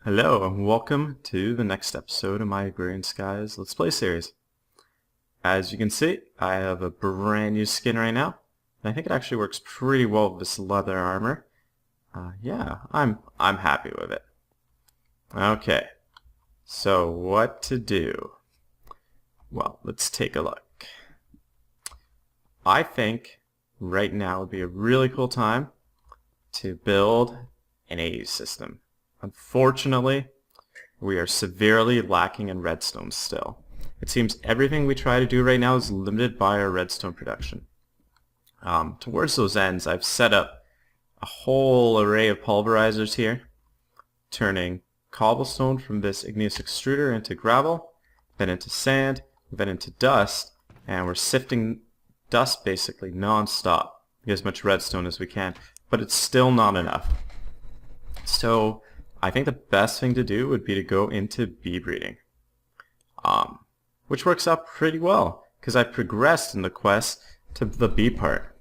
Hello and welcome to the next episode of my Agrarian Skies Let's Play series. As you can see, I have a brand new skin right now, and I think it actually works pretty well with this leather armor. Yeah, I'm happy with it. Okay, so what to do? Well, let's take a look. I think right now would be a really cool time to build an AE system. Unfortunately, we are severely lacking in redstone still. It seems everything we try to do right now is limited by our redstone production. Towards those ends, I've set up a whole array of pulverizers here, turning cobblestone from this igneous extruder into gravel, then into sand, then into dust, and we're sifting dust basically non-stop to get as much redstone as we can, but it's still not enough. So I think the best thing to do would be to go into bee breeding, which works out pretty well because I progressed in the quest to the bee part.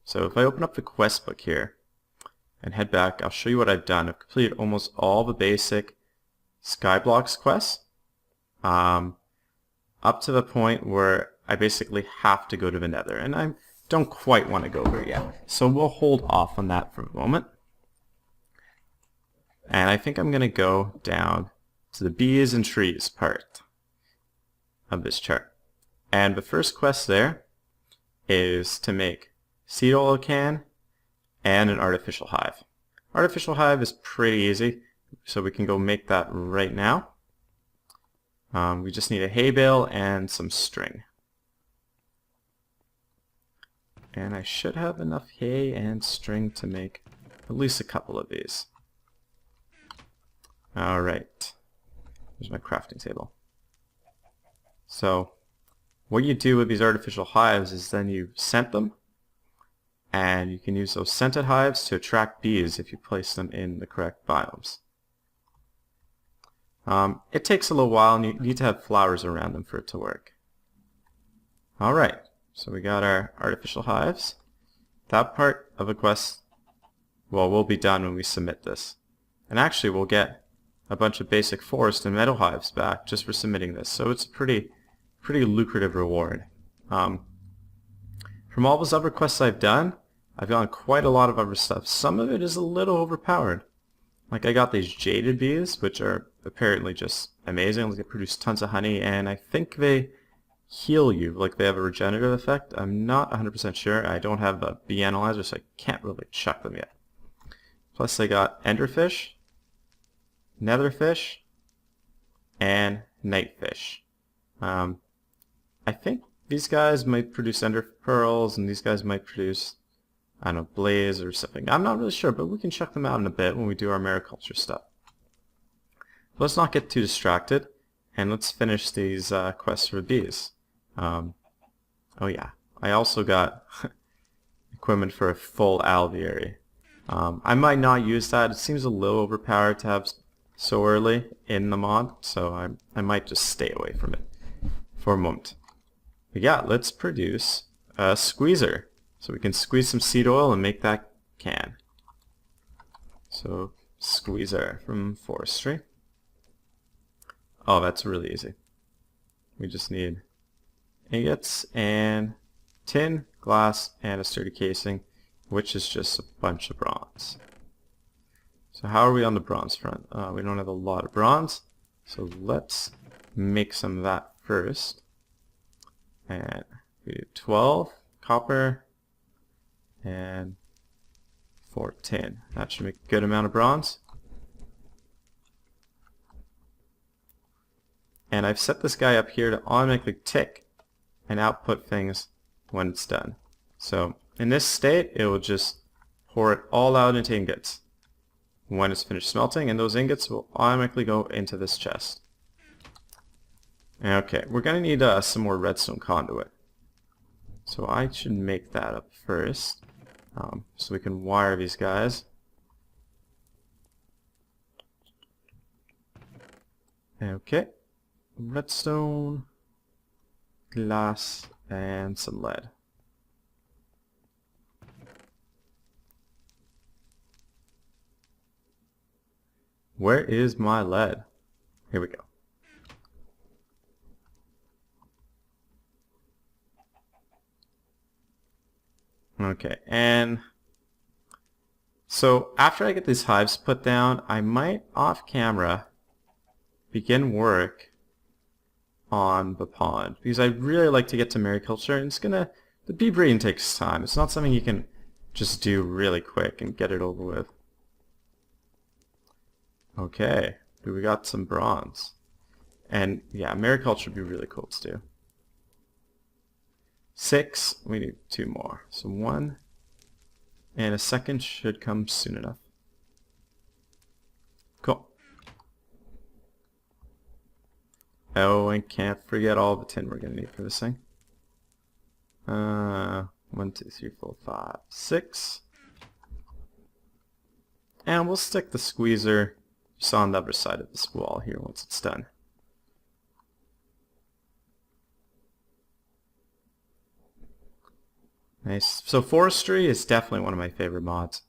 So if I open up the quest book here and head back, I'll show you what I've done. I've completed almost all the basic Skyblocks quests, up to the point where I basically have to go to the Nether, and I don't quite want to go there yet. So we'll hold off on that for a moment. And I think I'm going to go down to the bees and trees part of this chart. And the first quest there is to make seed oil can and an artificial hive. Artificial hive is pretty easy, so we can go make that right now. We just need a hay bale and some string. And I should have enough hay and string to make at least a couple of these. Alright, here's my crafting table. So, what you do with these artificial hives is then you scent them, and you can use those scented hives to attract bees if you place them in the correct biomes. It takes a little while, and you need to have flowers around them for it to work. Alright, so we got our artificial hives. That part of the quest, well, will be done when we submit this. And actually, we'll get a bunch of basic forest and meadow hives back just for submitting this, so it's a pretty lucrative reward. From all those other quests I've done, I've gotten quite a lot of other stuff. Some of it is a little overpowered. Like I got these jaded bees, which are apparently just amazing. Like they produce tons of honey, and I think they heal you, like they have a regenerative effect. I'm not 100% sure. I don't have the bee analyzer, so I can't really check them yet. Plus I got enderfish, netherfish, and nightfish. I think these guys might produce ender pearls, and these guys might produce, I don't know, blaze or something. I'm not really sure, but we can check them out in a bit when we do our mariculture stuff. Let's not get too distracted, and let's finish these quests for bees. Oh yeah, I also got equipment for a full alveary. I might not use that. It seems a little overpowered to have so early in the mod, so I might just stay away from it for a moment. But yeah, let's produce a squeezer so we can squeeze some seed oil and make that can. So squeezer from Forestry. Oh, that's really easy. We just need ingots and tin, glass, and a sturdy casing, which is just a bunch of bronze. So how are we on the bronze front? We don't have a lot of bronze, so let's make some of that first. And we do 12 copper and 4 tin. That should make a good amount of bronze. And I've set this guy up here to automatically tick and output things when it's done. So in this state, it will just pour it all out into ingots when it's finished smelting, and those ingots will automatically go into this chest. Okay, we're going to need some more redstone conduit. So I should make that up first, so we can wire these guys. Okay, redstone, glass, and some lead. Where is my lead? Here we go. Okay, and so after I get these hives put down, I might off camera begin work on the pond because I really like to get to mariculture, and the bee breeding takes time. It's not something you can just do really quick and get it over with. Okay, we got some bronze. And yeah, mariculture would be really cool to do. 6, we need 2 more. So 1, and a second should come soon enough. Cool. Oh, and can't forget all the tin we're going to need for this thing. 1, 2, 3, 4, 5, 6. And we'll stick the squeezer just on the other side of this wall here once it's done. Nice. So Forestry is definitely one of my favorite mods.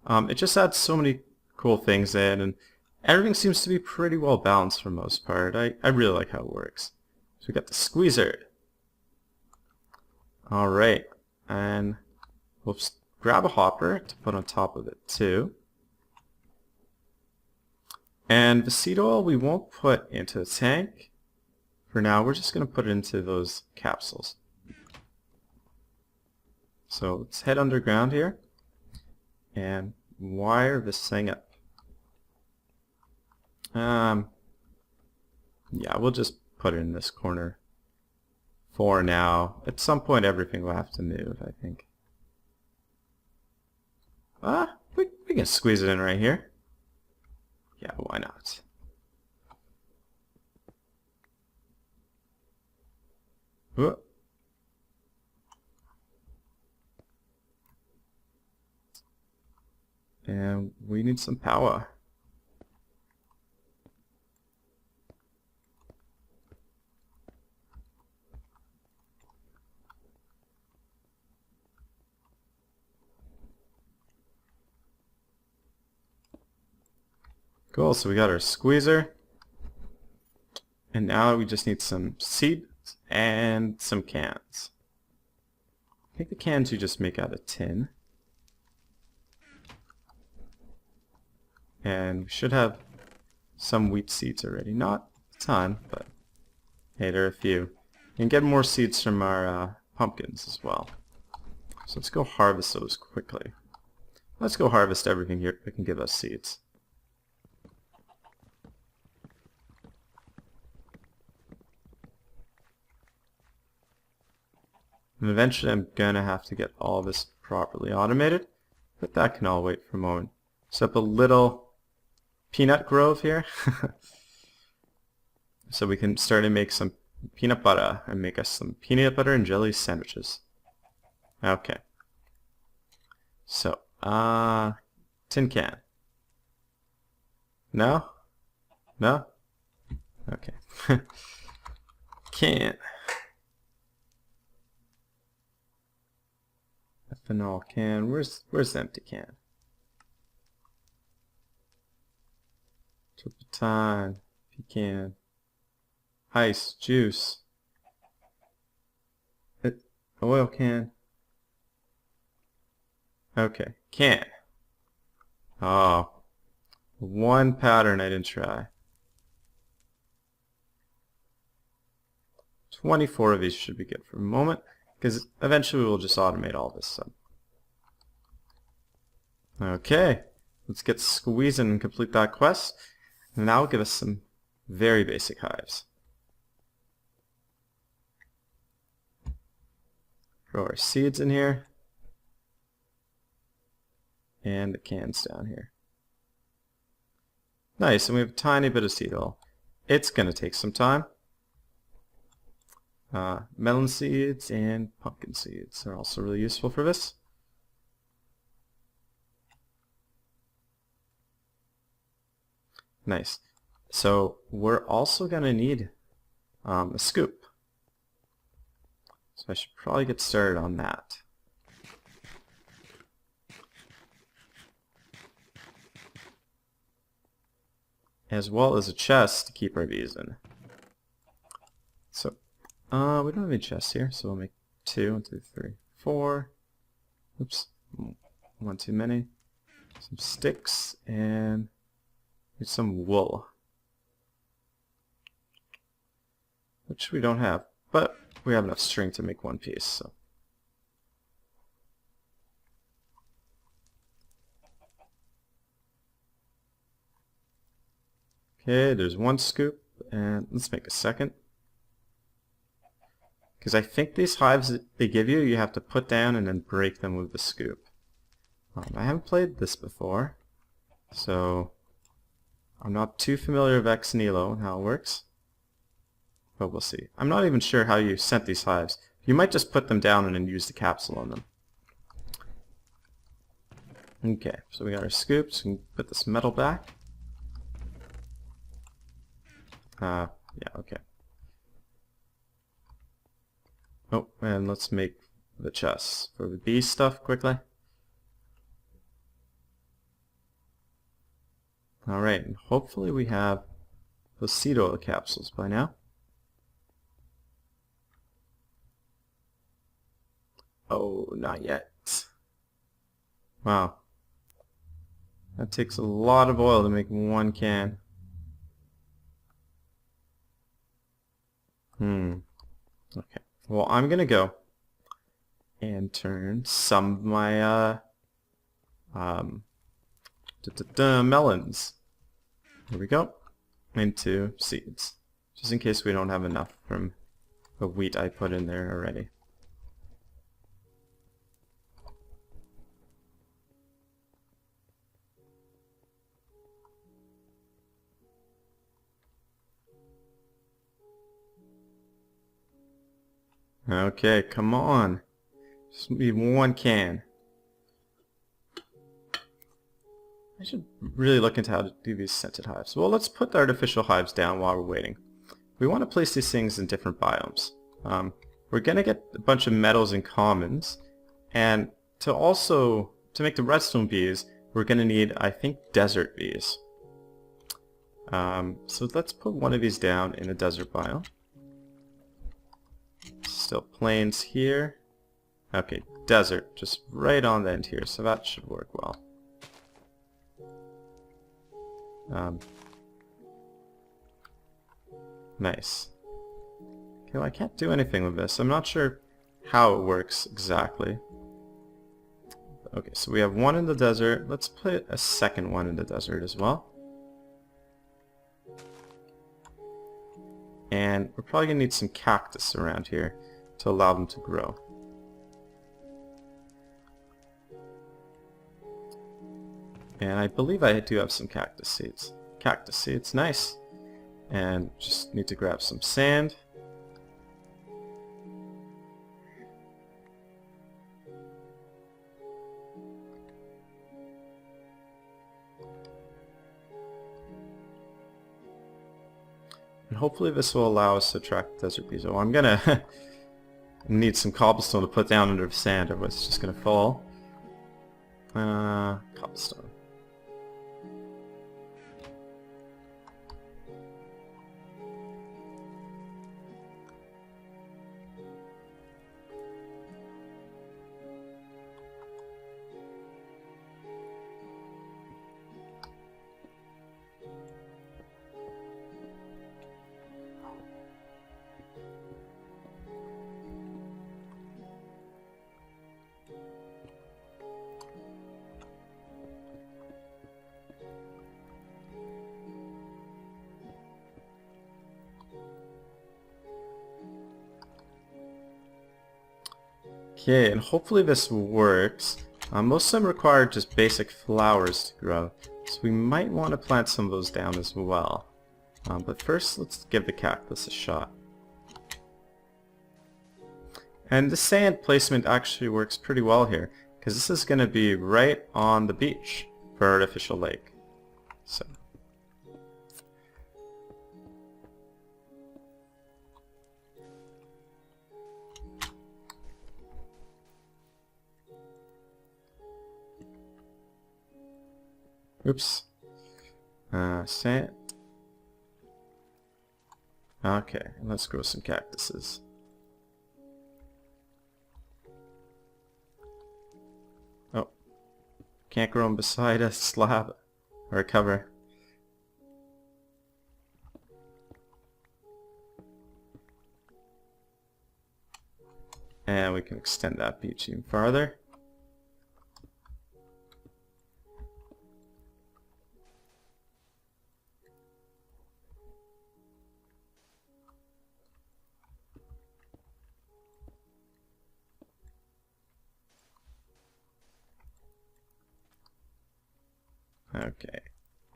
It just adds so many cool things in, and everything seems to be pretty well balanced for the most part. I really like how it works. So we got the squeezer. Alright, and we'll just grab a hopper to put on top of it too. And the seed oil we won't put into the tank. For now, we're just going to put it into those capsules. So let's head underground here and wire this thing up. Yeah, we'll just put it in this corner for now. At some point everything will have to move, I think. We can squeeze it in right here. Yeah, why not? Whoop. And we need some power. Cool, so we got our squeezer. And now we just need some seeds and some cans. I think the cans you just make out of tin. And we should have some wheat seeds already. Not a ton, but hey, there are a few. And get more seeds from our pumpkins as well. So let's go harvest those quickly. Let's go harvest everything here that can give us seeds. And eventually I'm gonna have to get all this properly automated, but that can all wait for a moment. Set up a little peanut grove here so we can start to make some peanut butter and make us some peanut butter and jelly sandwiches. Okay, so tin can. No okay. Can. Ethanol can. Where's the empty can? Turpentine, pecan, ice, juice, oil can. Okay, can. Oh, one pattern I didn't try. 24 of these should be good for a moment, because eventually we'll just automate all this stuff. Okay, let's get squeezing and complete that quest. And that will give us some very basic hives. Throw our seeds in here. And the cans down here. Nice, and we have a tiny bit of seed oil. It's going to take some time. Melon seeds and pumpkin seeds are also really useful for this. Nice. So we're also going to need a scoop. So I should probably get started on that. as well as a chest to keep our bees in. So, we don't have any chests here, so we'll make 2, 1, 2, 3, 4. Oops, one too many. Some sticks and some wool, which we don't have, but we have enough string to make one piece. So. Okay, there's one scoop, and let's make a second. Because I think these hives that they give you, you have to put down and then break them with the scoop. I haven't played this before, so I'm not too familiar with Ex Nihilo and how it works. But we'll see. I'm not even sure how you scent these hives. You might just put them down and then use the capsule on them. Okay, so we got our scoops. We can put this metal back. Yeah, okay. Oh, and let's make the chests for the bee stuff quickly. Alright, and hopefully we have those seed oil capsules by now. Oh, not yet. Wow. That takes a lot of oil to make one can. Okay. Well, I'm gonna go and turn some of my melons. There we go. Into seeds. Just in case we don't have enough from the wheat I put in there already. Okay, come on. Just need one can. I should really look into how to do these scented hives. Well, let's put the artificial hives down while we're waiting. We want to place these things in different biomes. We're going to get a bunch of metals and commons, and to make the redstone bees, we're going to need, I think, desert bees. So let's put one of these down in a desert biome. Still plains here. Okay, desert, just right on the end here, so that should work well. Nice. Okay, well, I can't do anything with this. I'm not sure how it works exactly. Okay, so we have one in the desert. Let's put a second one in the desert as well. And we're probably going to need some cactus around here to allow them to grow. And I believe I do have some cactus seeds. Cactus seeds, nice. And just need to grab some sand. And hopefully this will allow us to attract desert bees. Oh, I'm gonna need some cobblestone to put down under the sand, or it's just gonna fall. Cobblestone. Okay, and hopefully this works. Most of them require just basic flowers to grow, so we might want to plant some of those down as well. But first, let's give the cactus a shot. And the sand placement actually works pretty well here, because this is going to be right on the beach for our artificial lake. So. Oops. Sand. Okay, let's grow some cactuses. Oh, can't grow them beside a slab or a cover. And we can extend that beach even farther. Okay,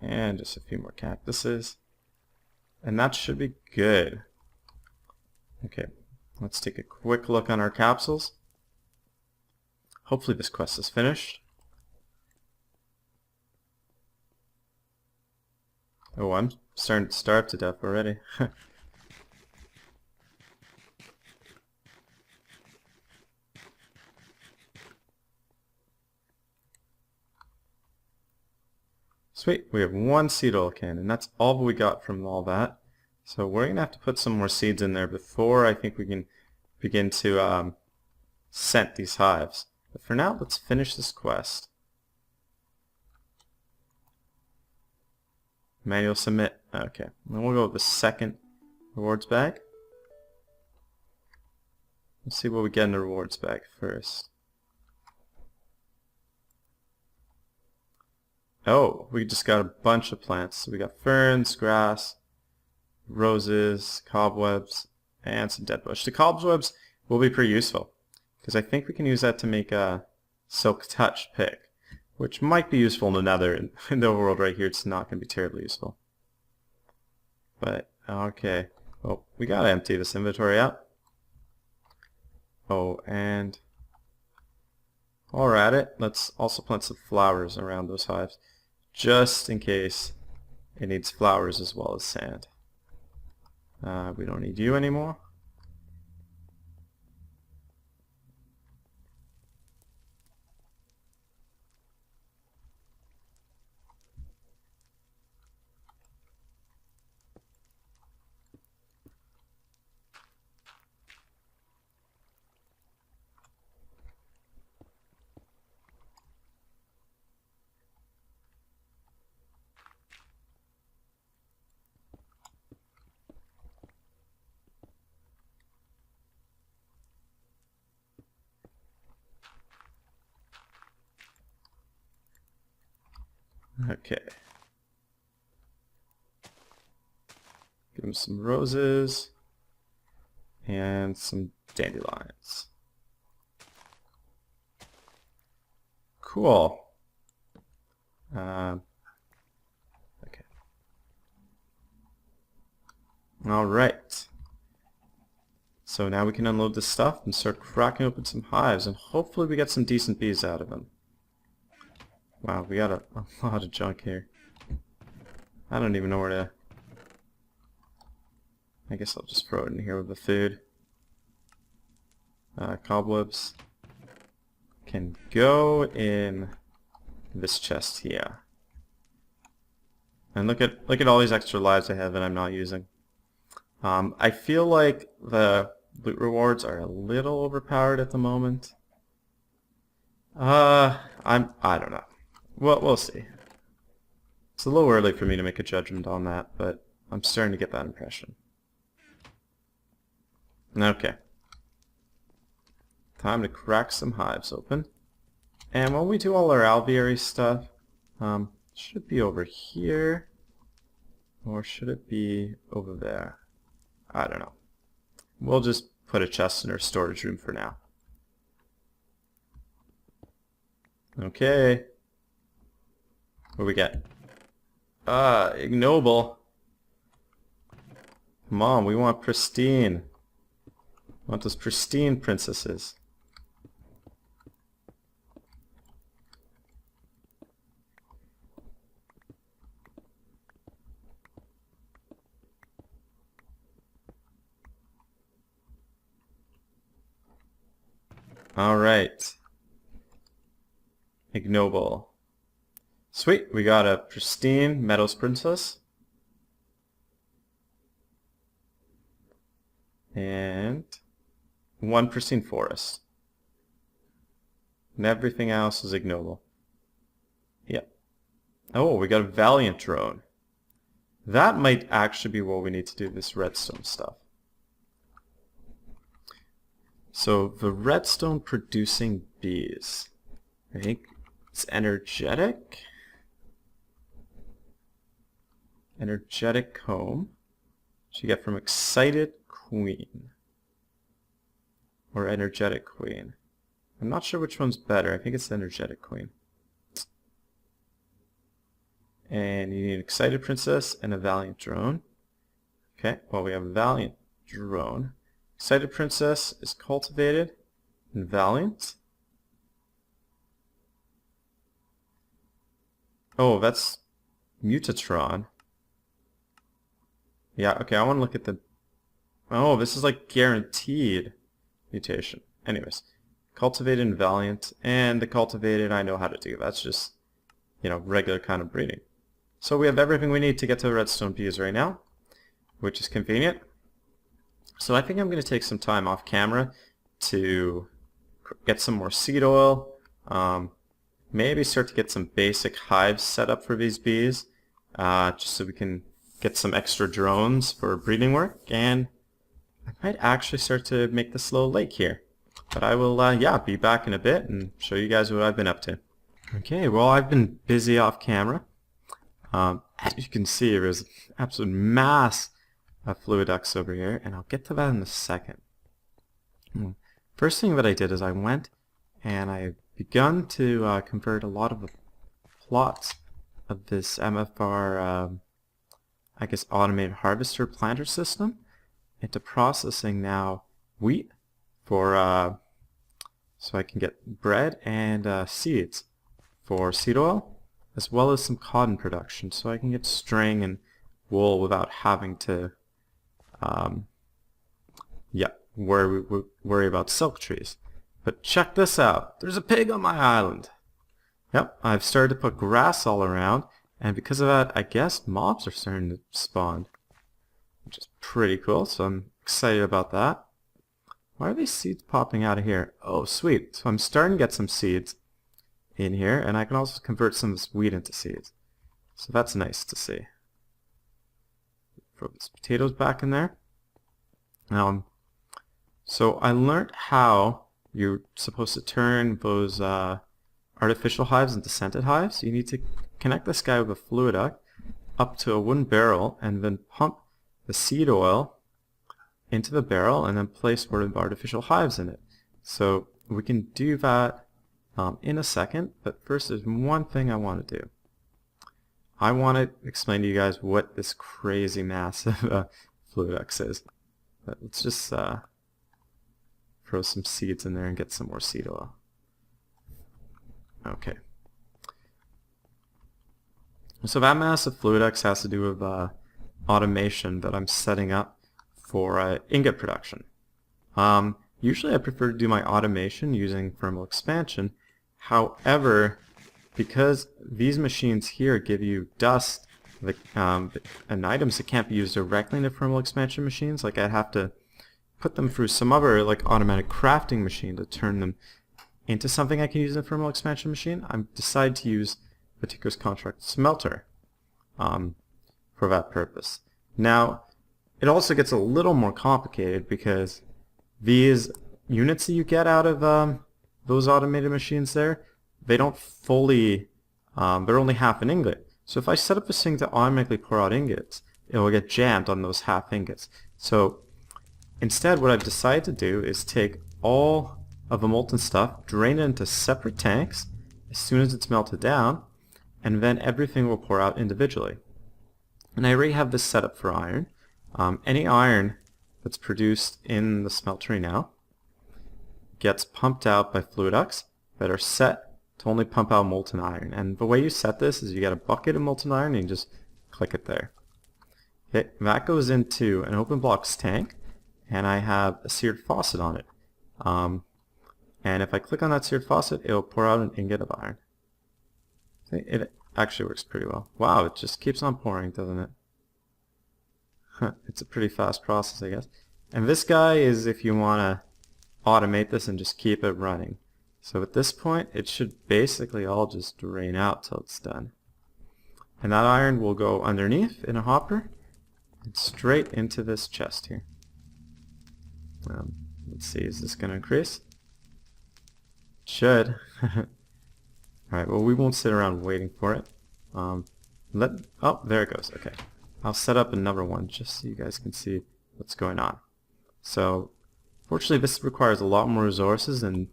and just a few more cactuses. And that should be good. Okay, let's take a quick look on our capsules. Hopefully this quest is finished. Oh, I'm starting to starve to death already. Sweet, we have one seed oil can, and that's all we got from all that. So we're going to have to put some more seeds in there before I think we can begin to scent these hives. But for now, let's finish this quest. Manual submit. Okay, then we'll go with the second rewards bag. Let's see what we get in the rewards bag first. Oh, we just got a bunch of plants. So we got ferns, grass, roses, cobwebs, and some dead bush. The cobwebs will be pretty useful because I think we can use that to make a silk touch pick, which might be useful in the nether. In the overworld right here, it's not going to be terribly useful. But, okay. Oh, we got to empty this inventory out. Oh, and while we're at it, let's also plant some flowers around those hives, just in case it needs flowers as well as sand. We don't need you anymore. Okay. Give him some roses and some dandelions. Cool. Okay. All right. So now we can unload this stuff and start cracking open some hives, and hopefully we get some decent bees out of them. Wow, we got a lot of junk here. I don't even know where to... I guess I'll just throw it in here with the food. Cobwebs can go in this chest here. And look at all these extra lives I have that I'm not using. I feel like the loot rewards are a little overpowered at the moment. I don't know. Well, we'll see. It's a little early for me to make a judgment on that, but I'm starting to get that impression. Okay. Time to crack some hives open. And when we do all our alveary stuff, should it be over here? Or should it be over there? I don't know. We'll just put a chest in our storage room for now. Okay. What do we get? Ignoble. Come on, we want pristine. We want those pristine princesses. Alright. Ignoble. Sweet, we got a pristine Meadows Princess. and one pristine forest. And everything else is ignoble. Yep. Oh, we got a Valiant drone. That might actually be what we need to do this redstone stuff. So the redstone producing bees. I think it's energetic. Energetic comb. Which you get from excited queen. Or energetic queen. I'm not sure which one's better. I think it's the energetic queen. And you need an excited princess and a valiant drone. Okay, well we have a valiant drone. Excited princess is cultivated and valiant. Oh, that's Mutatron. Yeah, okay, I want to look at the... Oh, this is like guaranteed mutation. Anyways, cultivated and valiant, and the cultivated I know how to do. That's just, you know, regular kind of breeding. So we have everything we need to get to the redstone bees right now, which is convenient. So I think I'm going to take some time off camera to get some more seed oil, maybe start to get some basic hives set up for these bees, just so we can get some extra drones for breeding work, and I might actually start to make this little lake here. But I will, yeah, be back in a bit and show you guys what I've been up to. Okay, well I've been busy off camera. As you can see, there's an absolute mass of fluid ducts over here, and I'll get to that in a second. First thing that I did is I went and I begun to convert a lot of the plots of this MFR, I guess, automated harvester planter system into processing now wheat for so I can get bread and seeds for seed oil, as well as some cotton production, so I can get string and wool without having to worry about silk trees. But check this out. There's a pig on my island. Yep, I've started to put grass all around, and because of that, I guess mobs are starting to spawn, which is pretty cool, so I'm excited about that. Why are these seeds popping out of here? Oh, sweet. So I'm starting to get some seeds in here, and I can also convert some of this wheat into seeds. So that's nice to see. Throw these potatoes back in there. So I learned how you're supposed to turn those artificial hives into scented hives. You need to connect this guy with a fluid duct up to a wooden barrel and then pump the seed oil into the barrel and then place one of the artificial hives in it. So we can do that in a second, but first there's one thing I want to do. I want to explain to you guys what this crazy massive fluid duct is. But let's just throw some seeds in there and get some more seed oil. Okay. So that massive fluid duct has to do with automation that I'm setting up for ingot production. Usually I prefer to do my automation using thermal expansion. However, because these machines here give you dust and items that can't be used directly in the thermal expansion machines, like I'd have to put them through some other like automatic crafting machine to turn them into something I can use in a thermal expansion machine, I decided to use Particular's Contract Smelter for that purpose. Now, it also gets a little more complicated because these units that you get out of those automated machines there, they don't fully, they're only half an ingot. So if I set up this thing to automatically pour out ingots, it will get jammed on those half ingots. So instead, what I've decided to do is take all of the molten stuff, drain it into separate tanks as soon as it's melted down, and then everything will pour out individually. And I already have this set up for iron. Any iron that's produced in the smeltery now gets pumped out by fluid ducts that are set to only pump out molten iron. And the way you set this is you get a bucket of molten iron and you just click it there. Okay, that goes into an open blocks tank, and I have a seared faucet on it. And if I click on that seared faucet, it will pour out an ingot of iron. See, it actually works pretty well. Wow, it just keeps on pouring, doesn't it? It's a pretty fast process, I guess. And this guy is if you want to automate this and just keep it running. So at this point, it should basically all just drain out till it's done. And that iron will go underneath in a hopper and straight into this chest here. Let's see, is this going to increase? It should. Alright, well we won't sit around waiting for it. Oh, there it goes. Okay. I'll set up another one just so you guys can see what's going on. So, fortunately this requires a lot more resources than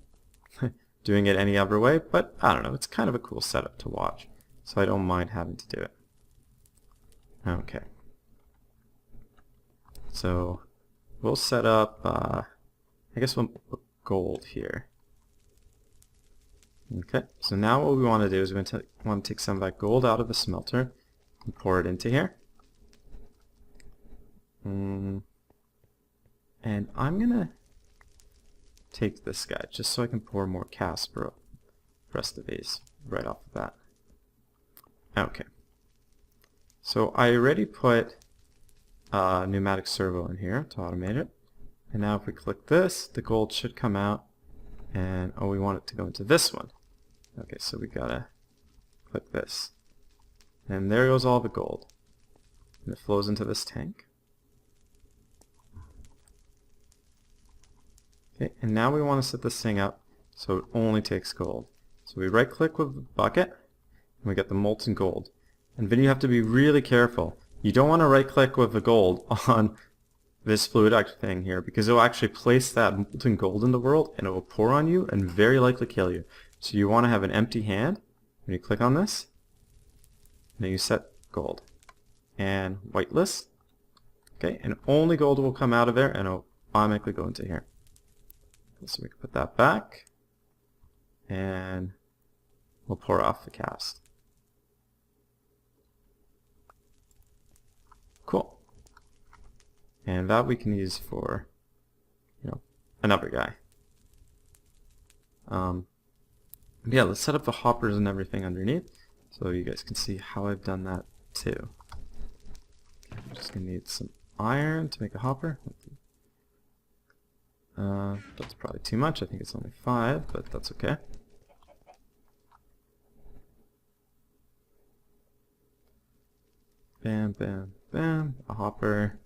doing it any other way, but I don't know, it's kind of a cool setup to watch. So I don't mind having to do it. Okay. So, we'll set up, I guess we'll put gold here. Okay, so now what we want to do is we want to take some of that gold out of the smelter and pour it into here. And I'm going to take this guy just so I can pour more cast for the rest of these right off the bat. Okay. So I already put a pneumatic servo in here to automate it. And now if we click this, the gold should come out. And oh, we want it to go into this one. Okay, so we gotta click this. And there goes all the gold. And it flows into this tank. Okay, and now we want to set this thing up so it only takes gold. So we right click with the bucket, and we get the molten gold. And then you have to be really careful. You don't want to right click with the gold on this fluid duct thing here, because it will actually place that molten gold in the world and it will pour on you and very likely kill you. So you want to have an empty hand when you click on this. And then you set gold. And whitelist. Okay, and only gold will come out of there and it will automatically go into here. So we can put that back. And we'll pour off the cast. Cool. And that we can use for, another guy. Yeah, let's set up the hoppers and everything underneath so you guys can see how I've done that too. Okay, I'm just going to need some iron to make a hopper. That's probably too much. I think it's only 5, but that's okay. Bam, bam, bam. A hopper.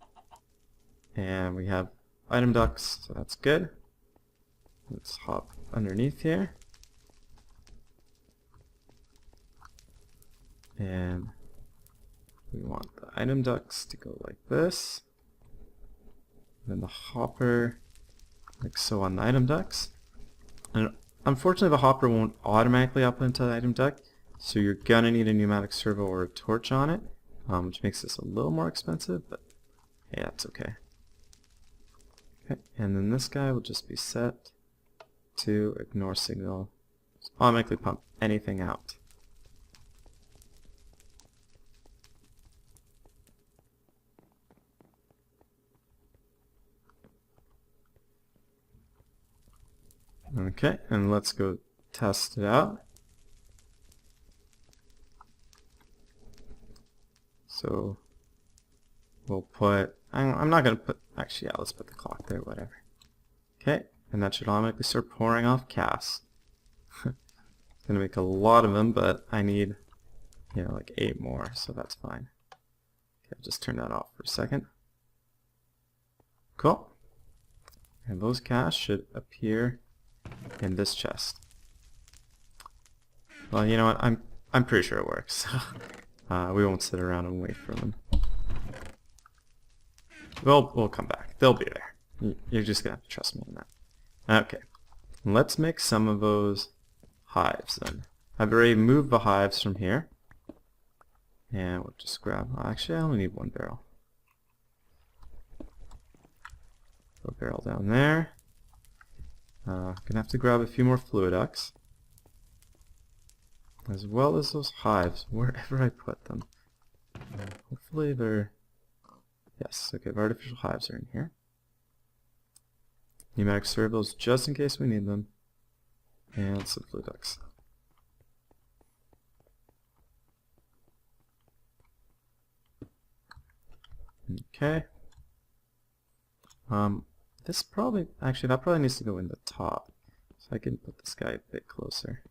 And we have item ducts, so that's good. Let's hop underneath here. And we want the item ducts to go like this. Then the hopper, like so on the item ducts. And unfortunately the hopper won't automatically up into the item duct, so you're gonna need a pneumatic servo or a torch on it, which makes this a little more expensive, but hey, that's okay. Okay, and then this guy will just be set to ignore signal. Just automatically pump anything out. Okay, and let's go test it out. So we'll put, I'm not going to put, actually yeah, let's put the clock there, whatever. Okay, and that should automatically start pouring off casts. It's going to make a lot of them, but I need, like 8 more, so that's fine. Okay, I'll just turn that off for a second. Cool. And those casts should appear in this chest. Well, you know what? I'm pretty sure it works. We won't sit around and wait for them. We'll come back. They'll be there. You're just gonna have to trust me on that. Okay, let's make some of those hives then. I've already moved the hives from here, and we'll just grab. Actually, I only need 1 barrel. Put a barrel down there. Gonna have to grab a few more fluid ducts, as well as those hives, wherever I put them. Hopefully they're... Yes, okay, the artificial hives are in here. Pneumatic servos, just in case we need them. And some fluid ducts. Okay. This probably, actually that probably needs to go in the top. So I can put this guy a bit closer.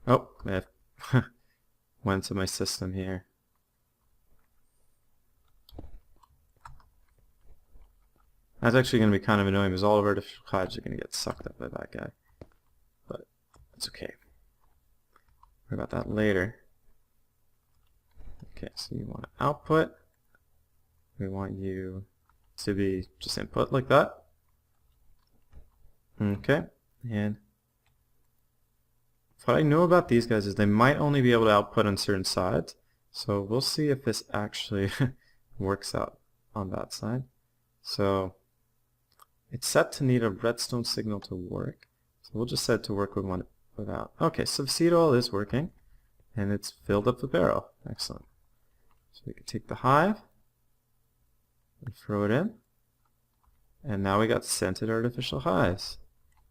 Oh, it went to my system here. That's actually going to be kind of annoying because all of our artificial hives are going to get sucked up by that guy. But it's okay. Worry about that later. Okay, so you want to output. We want you to be just input like that. Okay, and what I know about these guys is they might only be able to output on certain sides. So we'll see if this actually works out on that side. So it's set to need a redstone signal to work. So we'll just set it to work with one without. Okay, so seed oil is working and it's filled up the barrel. Excellent. So we can take the hive and throw it in. And now we got scented artificial hives.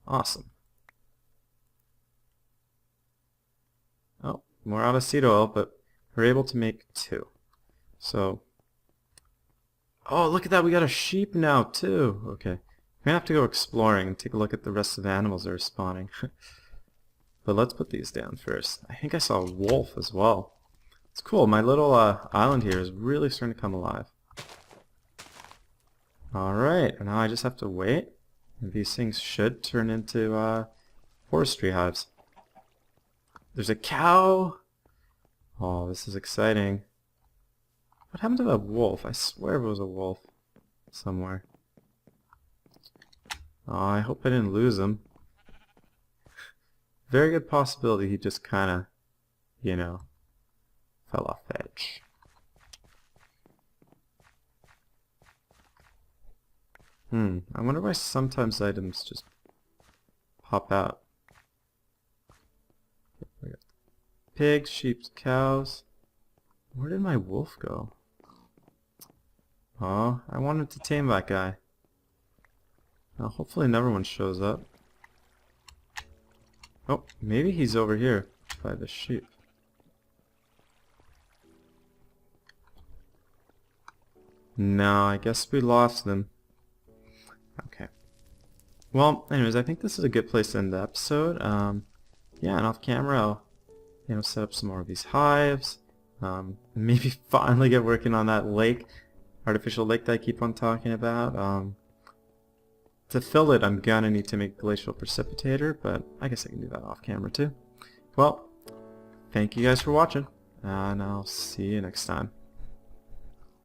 Awesome. Oh, more out of seed oil, but we're able to make 2. So, oh, look at that, we got a sheep now too. Okay, we're gonna have to go exploring and take a look at the rest of the animals that are spawning. But let's put these down first. I think I saw a wolf as well. It's cool, my little island here is really starting to come alive. Alright, now I just have to wait. And these things should turn into forestry hives. There's a cow! Oh, this is exciting. What happened to that wolf? I swear it was a wolf somewhere. Oh, I hope I didn't lose him. Very good possibility he just kinda, you know, fell off the edge. I wonder why sometimes items just pop out. We got pigs, sheep, cows. Where did my wolf go? Oh, I wanted to tame that guy. Well, hopefully another one shows up. Oh, maybe he's over here by the sheep. No, I guess we lost them. Okay. Well, anyways, I think this is a good place to end the episode. Yeah, and off camera, I'll, you know, set up some more of these hives. Maybe finally get working on that lake, artificial lake that I keep on talking about. To fill it, I'm gonna need to make glacial precipitator, but I guess I can do that off camera too. Well, thank you guys for watching, and I'll see you next time.